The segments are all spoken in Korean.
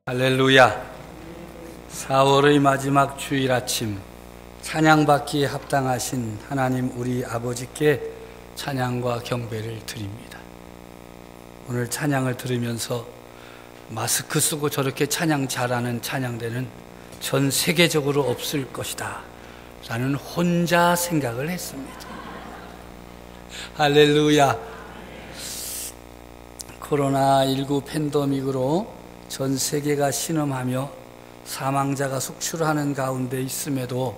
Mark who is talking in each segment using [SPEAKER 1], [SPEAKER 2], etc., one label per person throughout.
[SPEAKER 1] 할렐루야. 4월의 마지막 주일 아침, 찬양받기에 합당하신 하나님 우리 아버지께 찬양과 경배를 드립니다. 오늘 찬양을 들으면서 마스크 쓰고 저렇게 찬양 잘하는 찬양대는 전 세계적으로 없을 것이다 라는 혼자 생각을 했습니다. 할렐루야. 코로나19 팬데믹으로 전 세계가 신음하며 사망자가 속출하는 가운데 있음에도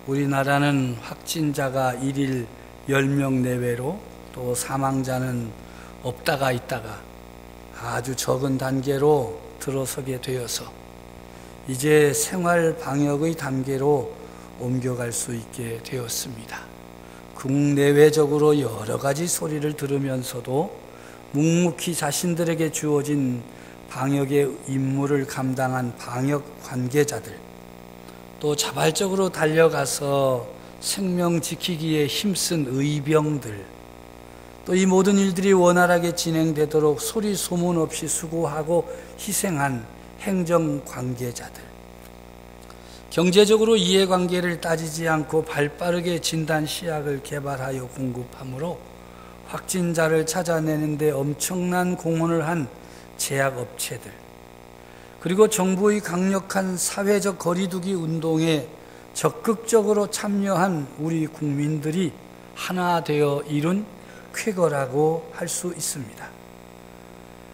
[SPEAKER 1] 우리나라는 확진자가 1일 10명 내외로 또 사망자는 없다가 있다가 아주 적은 단계로 들어서게 되어서 이제 생활 방역의 단계로 옮겨갈 수 있게 되었습니다. 국내외적으로 여러 가지 소리를 들으면서도 묵묵히 자신들에게 주어진 방역의 임무를 감당한 방역 관계자들, 또 자발적으로 달려가서 생명 지키기에 힘쓴 의병들, 또 이 모든 일들이 원활하게 진행되도록 소리 소문 없이 수고하고 희생한 행정 관계자들, 경제적으로 이해관계를 따지지 않고 발빠르게 진단 시약을 개발하여 공급하므로 확진자를 찾아내는 데 엄청난 공헌을 한 제약업체들, 그리고 정부의 강력한 사회적 거리두기 운동에 적극적으로 참여한 우리 국민들이 하나 되어 이룬 쾌거라고 할 수 있습니다.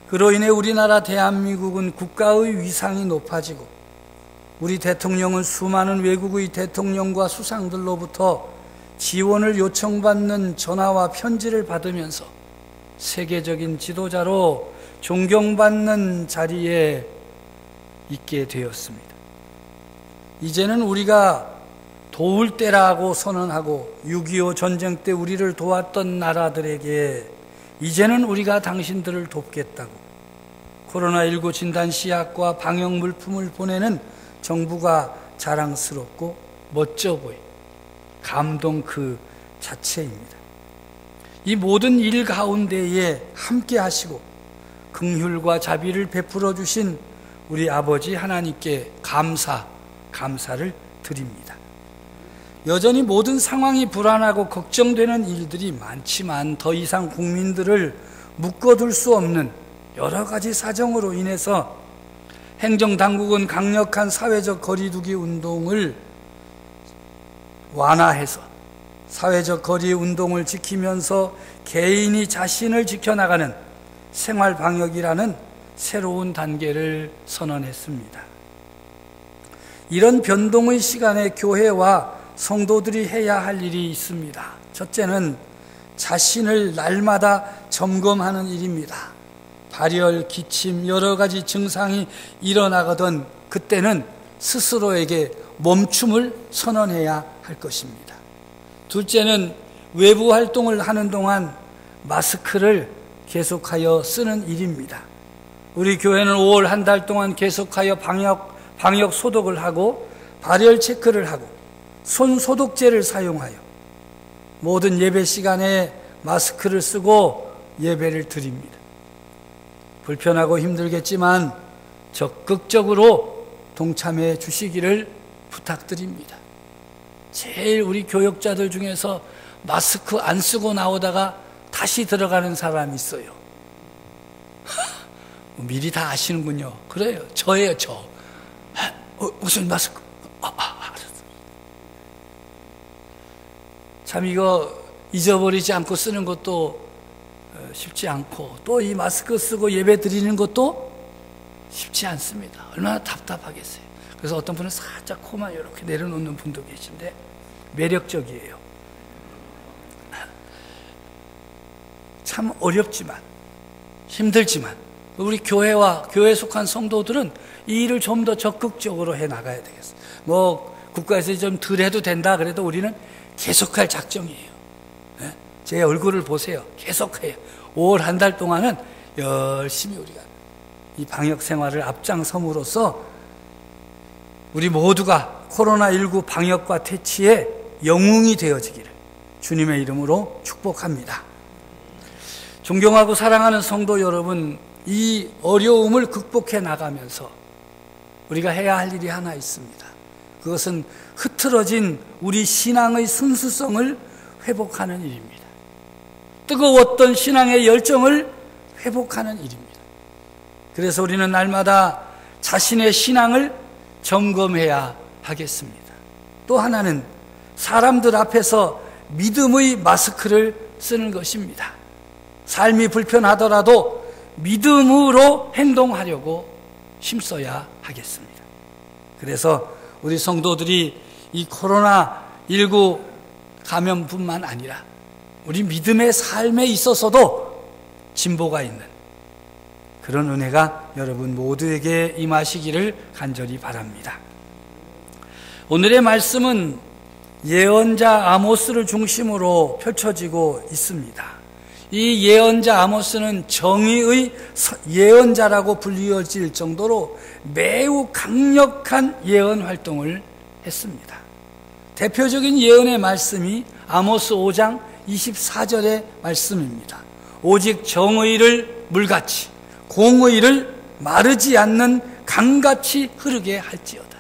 [SPEAKER 1] 그로 인해 우리나라 대한민국은 국가의 위상이 높아지고 우리 대통령은 수많은 외국의 대통령과 수상들로부터 지원을 요청받는 전화와 편지를 받으면서 세계적인 지도자로 존경받는 자리에 있게 되었습니다. 이제는 우리가 도울 때라고 선언하고 6.25 전쟁 때 우리를 도왔던 나라들에게 이제는 우리가 당신들을 돕겠다고 코로나19 진단 시약과 방역 물품을 보내는 정부가 자랑스럽고 멋져 보이 감동 그 자체입니다. 이 모든 일 가운데에 함께 하시고 긍휼과 자비를 베풀어 주신 우리 아버지 하나님께 감사를 드립니다. 여전히 모든 상황이 불안하고 걱정되는 일들이 많지만 더 이상 국민들을 묶어둘 수 없는 여러 가지 사정으로 인해서 행정당국은 강력한 사회적 거리두기 운동을 완화해서 사회적 거리 운동을 지키면서 개인이 자신을 지켜나가는 생활방역이라는 새로운 단계를 선언했습니다. 이런 변동의 시간에 교회와 성도들이 해야 할 일이 있습니다. 첫째는 자신을 날마다 점검하는 일입니다. 발열, 기침, 여러 가지 증상이 일어나거든 그때는 스스로에게 멈춤을 선언해야 할 것입니다. 둘째는 외부 활동을 하는 동안 마스크를 계속하여 쓰는 일입니다. 우리 교회는 5월 한 달 동안 계속하여 방역 소독을 하고 발열 체크를 하고 손 소독제를 사용하여 모든 예배 시간에 마스크를 쓰고 예배를 드립니다. 불편하고 힘들겠지만 적극적으로 동참해 주시기를 부탁드립니다. 제일 우리 교역자들 중에서 마스크 안 쓰고 나오다가 다시 들어가는 사람이 있어요. 미리 다 아시는군요. 그래요. 저예요, 저. 무슨 마스크? 알았어. 참 이거 잊어버리지 않고 쓰는 것도 쉽지 않고 또 이 마스크 쓰고 예배 드리는 것도 쉽지 않습니다. 얼마나 답답하겠어요. 그래서 어떤 분은 살짝 코만 이렇게 내려놓는 분도 계신데 매력적이에요. 참 어렵지만 힘들지만 우리 교회와 교회에 속한 성도들은 이 일을 좀 더 적극적으로 해 나가야 되겠어요. 뭐 국가에서 좀 덜 해도 된다 그래도 우리는 계속할 작정이에요. 네? 제 얼굴을 보세요. 계속해요. 5월 한 달 동안은 열심히 우리가 이 방역 생활을 앞장섬으로써 우리 모두가 코로나19 방역과 퇴치에 영웅이 되어지기를 주님의 이름으로 축복합니다. 존경하고 사랑하는 성도 여러분, 이 어려움을 극복해 나가면서 우리가 해야 할 일이 하나 있습니다. 그것은 흐트러진 우리 신앙의 순수성을 회복하는 일입니다. 뜨거웠던 신앙의 열정을 회복하는 일입니다. 그래서 우리는 날마다 자신의 신앙을 점검해야 하겠습니다. 또 하나는 사람들 앞에서 믿음의 마스크를 쓰는 것입니다. 삶이 불편하더라도 믿음으로 행동하려고 힘써야 하겠습니다. 그래서 우리 성도들이 이 코로나19 감염뿐만 아니라 우리 믿음의 삶에 있어서도 진보가 있는 그런 은혜가 여러분 모두에게 임하시기를 간절히 바랍니다. 오늘의 말씀은 예언자 아모스를 중심으로 펼쳐지고 있습니다. 이 예언자 아모스는 정의의 예언자라고 불리워질 정도로 매우 강력한 예언 활동을 했습니다. 대표적인 예언의 말씀이 아모스 5장 24절의 말씀입니다. 오직 정의를 물같이 공의를 마르지 않는 강같이 흐르게 할지어다.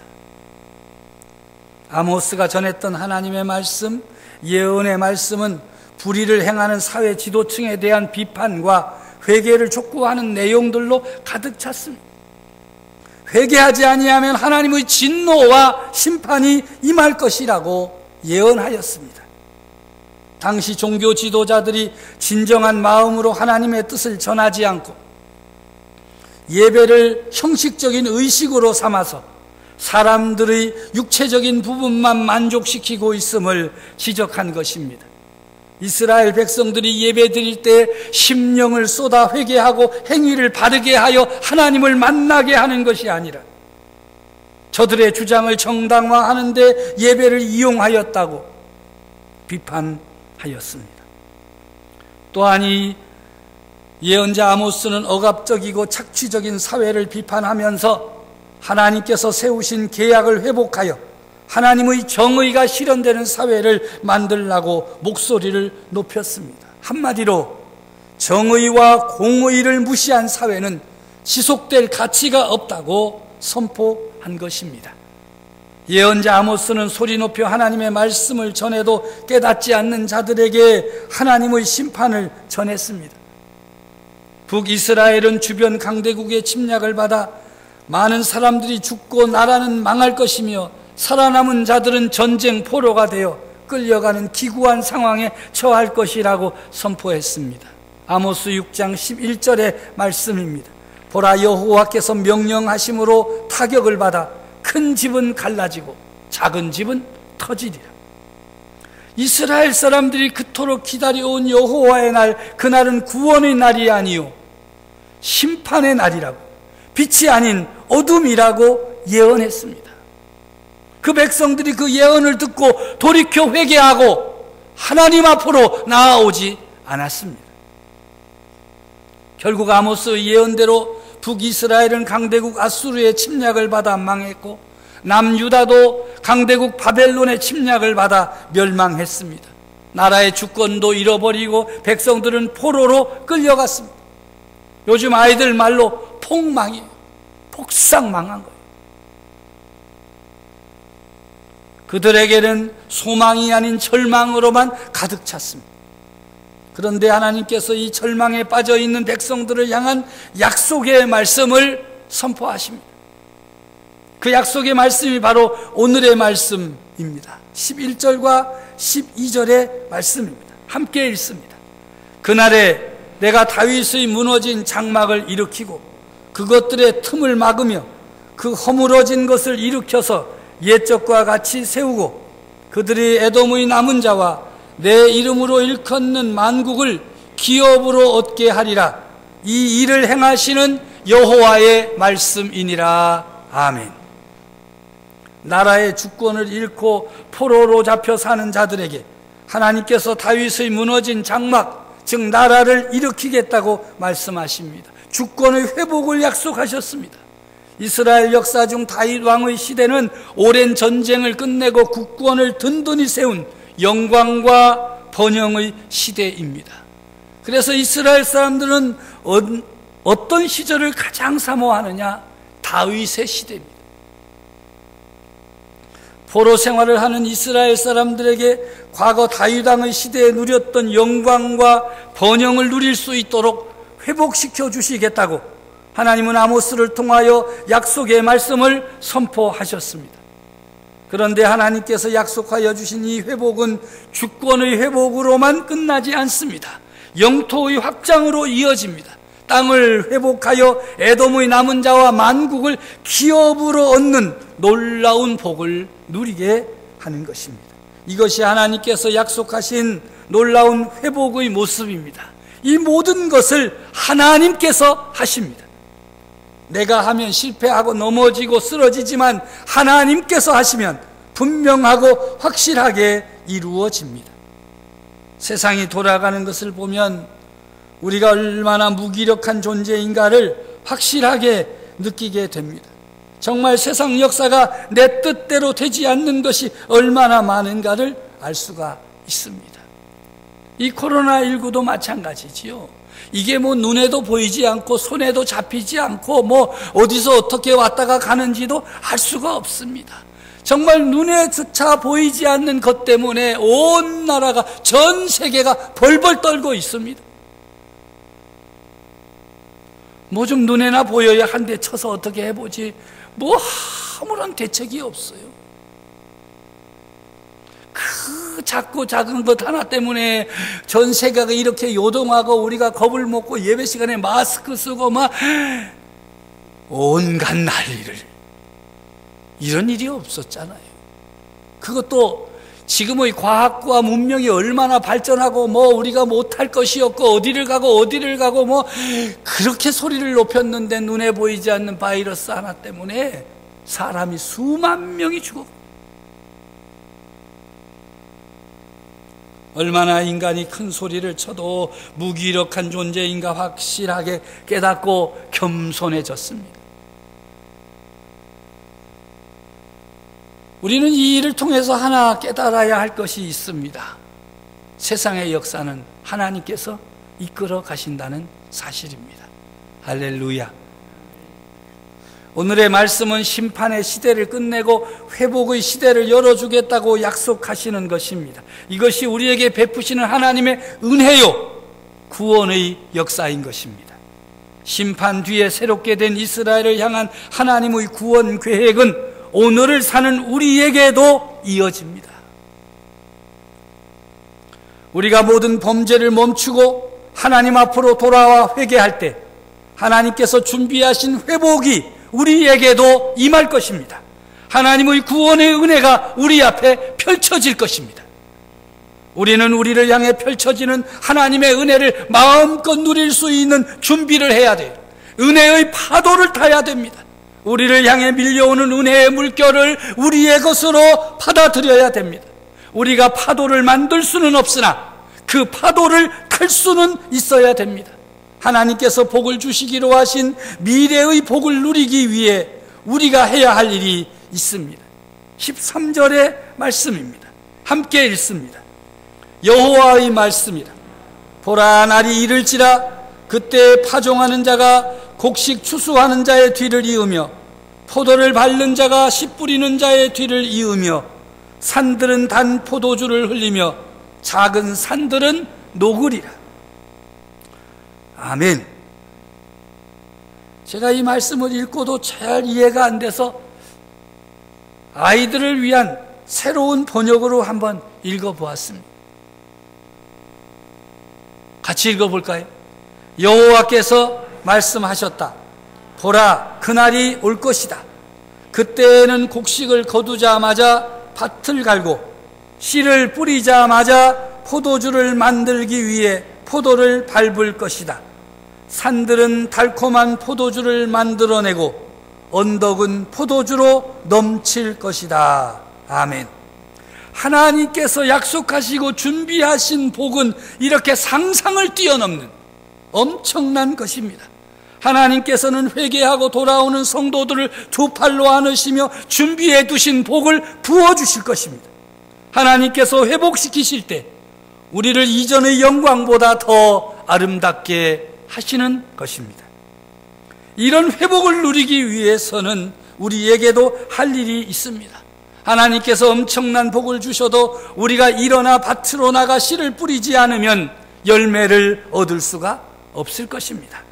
[SPEAKER 1] 아모스가 전했던 하나님의 말씀, 예언의 말씀은 불의를 행하는 사회 지도층에 대한 비판과 회개를 촉구하는 내용들로 가득 찼습니다. 회개하지 아니하면 하나님의 진노와 심판이 임할 것이라고 예언하였습니다. 당시 종교 지도자들이 진정한 마음으로 하나님의 뜻을 전하지 않고 예배를 형식적인 의식으로 삼아서 사람들의 육체적인 부분만 만족시키고 있음을 지적한 것입니다. 이스라엘 백성들이 예배 드릴 때 심령을 쏟아 회개하고 행위를 바르게 하여 하나님을 만나게 하는 것이 아니라 저들의 주장을 정당화하는 데 예배를 이용하였다고 비판하였습니다. 또한 이 예언자 아모스는 억압적이고 착취적인 사회를 비판하면서 하나님께서 세우신 계약을 회복하여 하나님의 정의가 실현되는 사회를 만들라고 목소리를 높였습니다. 한마디로 정의와 공의를 무시한 사회는 지속될 가치가 없다고 선포한 것입니다. 예언자 아모스는 소리 높여 하나님의 말씀을 전해도 깨닫지 않는 자들에게 하나님의 심판을 전했습니다. 북이스라엘은 주변 강대국의 침략을 받아 많은 사람들이 죽고 나라는 망할 것이며 살아남은 자들은 전쟁 포로가 되어 끌려가는 기구한 상황에 처할 것이라고 선포했습니다. 아모스 6장 11절의 말씀입니다. 보라, 여호와께서 명령하심으로 타격을 받아 큰 집은 갈라지고 작은 집은 터지리라. 이스라엘 사람들이 그토록 기다려온 여호와의 날, 그날은 구원의 날이 아니요 심판의 날이라고, 빛이 아닌 어둠이라고 예언했습니다. 그 백성들이 그 예언을 듣고 돌이켜 회개하고 하나님 앞으로 나아오지 않았습니다. 결국 아모스의 예언대로 북이스라엘은 강대국 아수르의 침략을 받아 망했고 남유다도 강대국 바벨론의 침략을 받아 멸망했습니다. 나라의 주권도 잃어버리고 백성들은 포로로 끌려갔습니다. 요즘 아이들 말로 폭망이에요. 폭삭 망한 거예요. 그들에게는 소망이 아닌 절망으로만 가득 찼습니다. 그런데 하나님께서 이 절망에 빠져 있는 백성들을 향한 약속의 말씀을 선포하십니다. 그 약속의 말씀이 바로 오늘의 말씀입니다. 11절과 12절의 말씀입니다. 함께 읽습니다. 그날에 내가 다윗의 무너진 장막을 일으키고 그것들의 틈을 막으며 그 허물어진 것을 일으켜서 옛적과 같이 세우고 그들이 에돔의 남은 자와 내 이름으로 일컫는 만국을 기업으로 얻게 하리라. 이 일을 행하시는 여호와의 말씀이니라. 아멘. 나라의 주권을 잃고 포로로 잡혀 사는 자들에게 하나님께서 다윗의 무너진 장막, 즉 나라를 일으키겠다고 말씀하십니다. 주권의 회복을 약속하셨습니다. 이스라엘 역사 중 다윗 왕의 시대는 오랜 전쟁을 끝내고 국권을 든든히 세운 영광과 번영의 시대입니다. 그래서 이스라엘 사람들은 어떤 시절을 가장 사모하느냐? 다윗의 시대입니다. 포로 생활을 하는 이스라엘 사람들에게 과거 다윗 왕의 시대에 누렸던 영광과 번영을 누릴 수 있도록 회복시켜 주시겠다고 하나님은 아모스를 통하여 약속의 말씀을 선포하셨습니다. 그런데 하나님께서 약속하여 주신 이 회복은 주권의 회복으로만 끝나지 않습니다. 영토의 확장으로 이어집니다. 땅을 회복하여 에돔의 남은 자와 만국을 기업으로 얻는 놀라운 복을 누리게 하는 것입니다. 이것이 하나님께서 약속하신 놀라운 회복의 모습입니다. 이 모든 것을 하나님께서 하십니다. 내가 하면 실패하고 넘어지고 쓰러지지만 하나님께서 하시면 분명하고 확실하게 이루어집니다. 세상이 돌아가는 것을 보면 우리가 얼마나 무기력한 존재인가를 확실하게 느끼게 됩니다. 정말 세상 역사가 내 뜻대로 되지 않는 것이 얼마나 많은가를 알 수가 있습니다. 이 코로나19도 마찬가지지요. 이게 뭐 눈에도 보이지 않고 손에도 잡히지 않고 뭐 어디서 어떻게 왔다가 가는지도 알 수가 없습니다. 정말 눈에 조차 보이지 않는 것 때문에 온 나라가, 전 세계가 벌벌 떨고 있습니다. 뭐 좀 눈에나 보여야 한 대 쳐서 어떻게 해보지, 뭐 아무런 대책이 없어요. 그 작고 작은 것 하나 때문에 전 세계가 이렇게 요동하고 우리가 겁을 먹고 예배 시간에 마스크 쓰고 막 온갖 난리를, 이런 일이 없었잖아요. 그것도 지금의 과학과 문명이 얼마나 발전하고 뭐 우리가 못할 것이 없고 어디를 가고 뭐 그렇게 소리를 높였는데 눈에 보이지 않는 바이러스 하나 때문에 사람이 수만 명이 죽었고, 얼마나 인간이 큰 소리를 쳐도 무기력한 존재인가 확실하게 깨닫고 겸손해졌습니다. 우리는 이 일을 통해서 하나 깨달아야 할 것이 있습니다. 세상의 역사는 하나님께서 이끌어 가신다는 사실입니다. 할렐루야. 오늘의 말씀은 심판의 시대를 끝내고 회복의 시대를 열어주겠다고 약속하시는 것입니다. 이것이 우리에게 베푸시는 하나님의 은혜요, 구원의 역사인 것입니다. 심판 뒤에 새롭게 된 이스라엘을 향한 하나님의 구원 계획은 오늘을 사는 우리에게도 이어집니다. 우리가 모든 범죄를 멈추고 하나님 앞으로 돌아와 회개할 때 하나님께서 준비하신 회복이 우리에게도 임할 것입니다. 하나님의 구원의 은혜가 우리 앞에 펼쳐질 것입니다. 우리는 우리를 향해 펼쳐지는 하나님의 은혜를 마음껏 누릴 수 있는 준비를 해야 돼요. 은혜의 파도를 타야 됩니다. 우리를 향해 밀려오는 은혜의 물결을 우리의 것으로 받아들여야 됩니다. 우리가 파도를 만들 수는 없으나 그 파도를 탈 수는 있어야 됩니다. 하나님께서 복을 주시기로 하신 미래의 복을 누리기 위해 우리가 해야 할 일이 있습니다. 13절의 말씀입니다. 함께 읽습니다. 여호와의 말씀이라. 보라, 날이 이를지라 그때 파종하는 자가 곡식 추수하는 자의 뒤를 이으며 포도를 밟는 자가 씨 뿌리는 자의 뒤를 이으며 산들은 단 포도주를 흘리며 작은 산들은 녹으리라. 아멘. 제가 이 말씀을 읽고도 잘 이해가 안 돼서 아이들을 위한 새로운 번역으로 한번 읽어보았습니다. 같이 읽어볼까요? 여호와께서 말씀하셨다. 보라, 그날이 올 것이다. 그때에는 곡식을 거두자마자 밭을 갈고 씨를 뿌리자마자 포도주를 만들기 위해 포도를 밟을 것이다. 산들은 달콤한 포도주를 만들어내고 언덕은 포도주로 넘칠 것이다. 아멘. 하나님께서 약속하시고 준비하신 복은 이렇게 상상을 뛰어넘는 엄청난 것입니다. 하나님께서는 회개하고 돌아오는 성도들을 두 팔로 안으시며 준비해 두신 복을 부어주실 것입니다. 하나님께서 회복시키실 때 우리를 이전의 영광보다 더 아름답게 하시는 것입니다. 이런 회복을 누리기 위해서는 우리에게도 할 일이 있습니다. 하나님께서 엄청난 복을 주셔도 우리가 일어나 밭으로 나가 씨를 뿌리지 않으면 열매를 얻을 수가 없을 것입니다.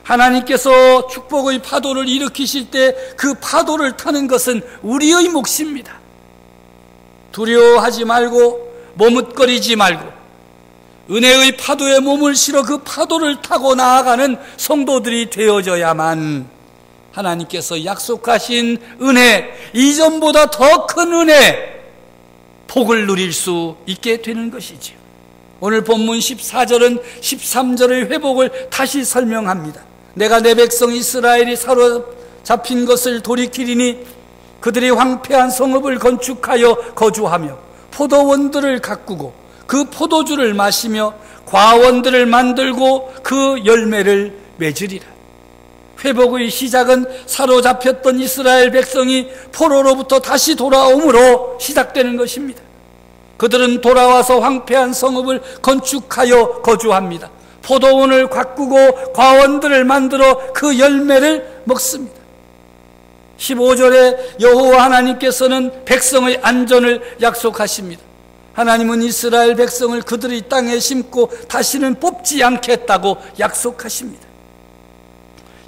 [SPEAKER 1] 하나님께서 축복의 파도를 일으키실 때 그 파도를 타는 것은 우리의 몫입니다. 두려워하지 말고 머뭇거리지 말고 은혜의 파도에 몸을 실어 그 파도를 타고 나아가는 성도들이 되어져야만 하나님께서 약속하신 은혜, 이전보다 더 큰 은혜, 복을 누릴 수 있게 되는 것이지요. 오늘 본문 14절은 13절의 회복을 다시 설명합니다. 내가 내 백성 이스라엘이 사로잡힌 것을 돌이키리니 그들이 황폐한 성읍을 건축하여 거주하며 포도원들을 가꾸고 그 포도주를 마시며 과원들을 만들고 그 열매를 맺으리라. 회복의 시작은 사로잡혔던 이스라엘 백성이 포로로부터 다시 돌아옴으로 시작되는 것입니다. 그들은 돌아와서 황폐한 성읍을 건축하여 거주합니다. 포도원을 가꾸고 과원들을 만들어 그 열매를 먹습니다. 15절에 여호와 하나님께서는 백성의 안전을 약속하십니다. 하나님은 이스라엘 백성을 그들의 땅에 심고 다시는 뽑지 않겠다고 약속하십니다.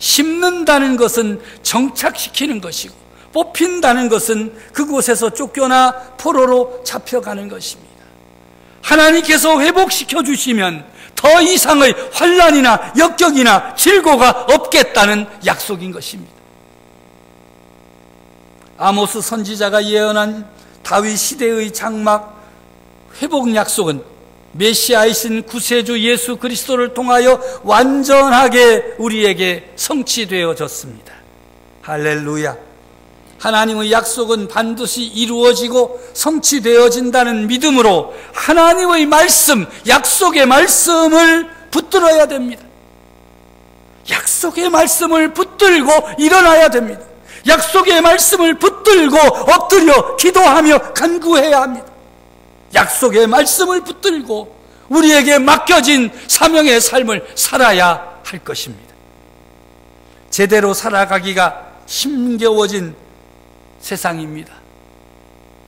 [SPEAKER 1] 심는다는 것은 정착시키는 것이고 뽑힌다는 것은 그곳에서 쫓겨나 포로로 잡혀가는 것입니다. 하나님께서 회복시켜 주시면 더 이상의 환난이나 역경이나 질고가 없겠다는 약속인 것입니다. 아모스 선지자가 예언한 다윗 시대의 장막 회복 약속은 메시아이신 구세주 예수 그리스도를 통하여 완전하게 우리에게 성취되어졌습니다. 할렐루야. 하나님의 약속은 반드시 이루어지고 성취되어진다는 믿음으로 하나님의 말씀, 약속의 말씀을 붙들어야 됩니다. 약속의 말씀을 붙들고 일어나야 됩니다. 약속의 말씀을 붙들고 엎드려 기도하며 간구해야 합니다. 약속의 말씀을 붙들고 우리에게 맡겨진 사명의 삶을 살아야 할 것입니다. 제대로 살아가기가 힘겨워진 세상입니다.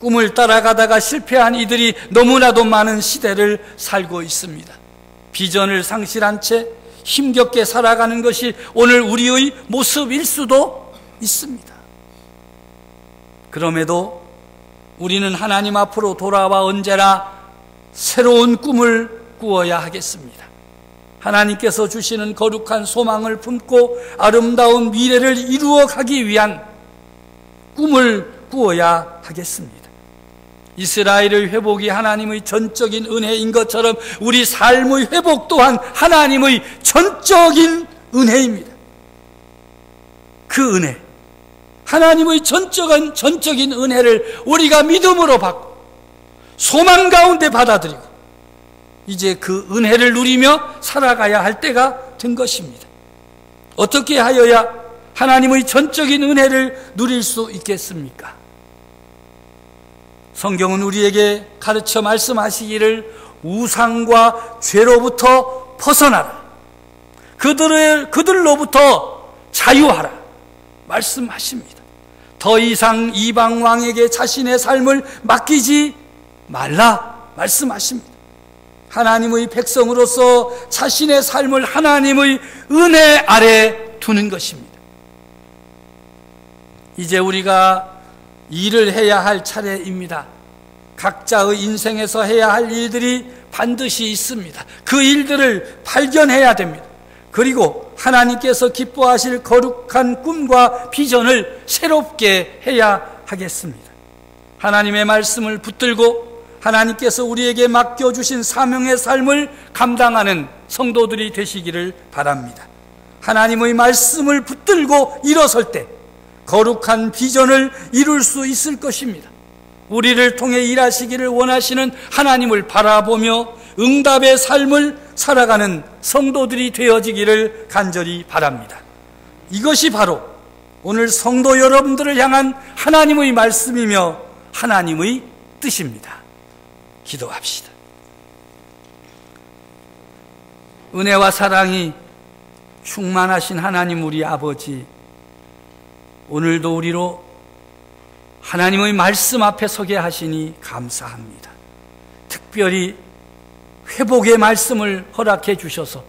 [SPEAKER 1] 꿈을 따라가다가 실패한 이들이 너무나도 많은 시대를 살고 있습니다. 비전을 상실한 채 힘겹게 살아가는 것이 오늘 우리의 모습일 수도 있습니다. 그럼에도 우리는 하나님 앞으로 돌아와 언제나 새로운 꿈을 꾸어야 하겠습니다. 하나님께서 주시는 거룩한 소망을 품고 아름다운 미래를 이루어 가기 위한 꿈을 꾸어야 하겠습니다. 이스라엘의 회복이 하나님의 전적인 은혜인 것처럼 우리 삶의 회복 또한 하나님의 전적인 은혜입니다. 그 은혜, 하나님의 전적인 은혜를 우리가 믿음으로 받고 소망 가운데 받아들이고 이제 그 은혜를 누리며 살아가야 할 때가 된 것입니다. 어떻게 하여야 하나님의 전적인 은혜를 누릴 수 있겠습니까? 성경은 우리에게 가르쳐 말씀하시기를 우상과 죄로부터 벗어나라, 그들로부터 자유하라 말씀하십니다. 더 이상 이방 왕에게 자신의 삶을 맡기지 말라 말씀하십니다. 하나님의 백성으로서 자신의 삶을 하나님의 은혜 아래 두는 것입니다. 이제 우리가 일을 해야 할 차례입니다. 각자의 인생에서 해야 할 일들이 반드시 있습니다. 그 일들을 발견해야 됩니다. 그리고 하나님께서 기뻐하실 거룩한 꿈과 비전을 새롭게 해야 하겠습니다. 하나님의 말씀을 붙들고 하나님께서 우리에게 맡겨주신 사명의 삶을 감당하는 성도들이 되시기를 바랍니다. 하나님의 말씀을 붙들고 일어설 때 거룩한 비전을 이룰 수 있을 것입니다. 우리를 통해 일하시기를 원하시는 하나님을 바라보며 응답의 삶을 살아가는 성도들이 되어지기를 간절히 바랍니다. 이것이 바로 오늘 성도 여러분들을 향한 하나님의 말씀이며 하나님의 뜻입니다. 기도합시다. 은혜와 사랑이 충만하신 하나님 우리 아버지, 오늘도 우리로 하나님의 말씀 앞에 서게 하시니 감사합니다. 특별히 회복의 말씀을 허락해 주셔서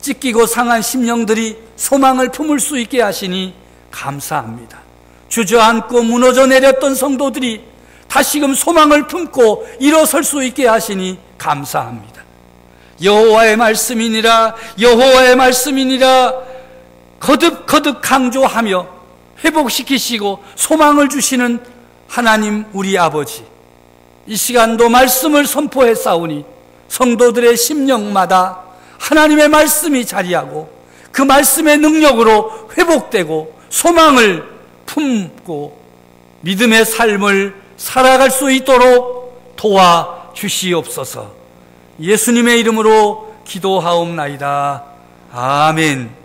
[SPEAKER 1] 찢기고 상한 심령들이 소망을 품을 수 있게 하시니 감사합니다. 주저앉고 무너져 내렸던 성도들이 다시금 소망을 품고 일어설 수 있게 하시니 감사합니다. 여호와의 말씀이니라, 여호와의 말씀이니라 거듭거듭 강조하며 회복시키시고 소망을 주시는 하나님 우리 아버지, 이 시간도 말씀을 선포해 싸우니 성도들의 심령마다 하나님의 말씀이 자리하고 그 말씀의 능력으로 회복되고 소망을 품고 믿음의 삶을 살아갈 수 있도록 도와주시옵소서. 예수님의 이름으로 기도하옵나이다. 아멘.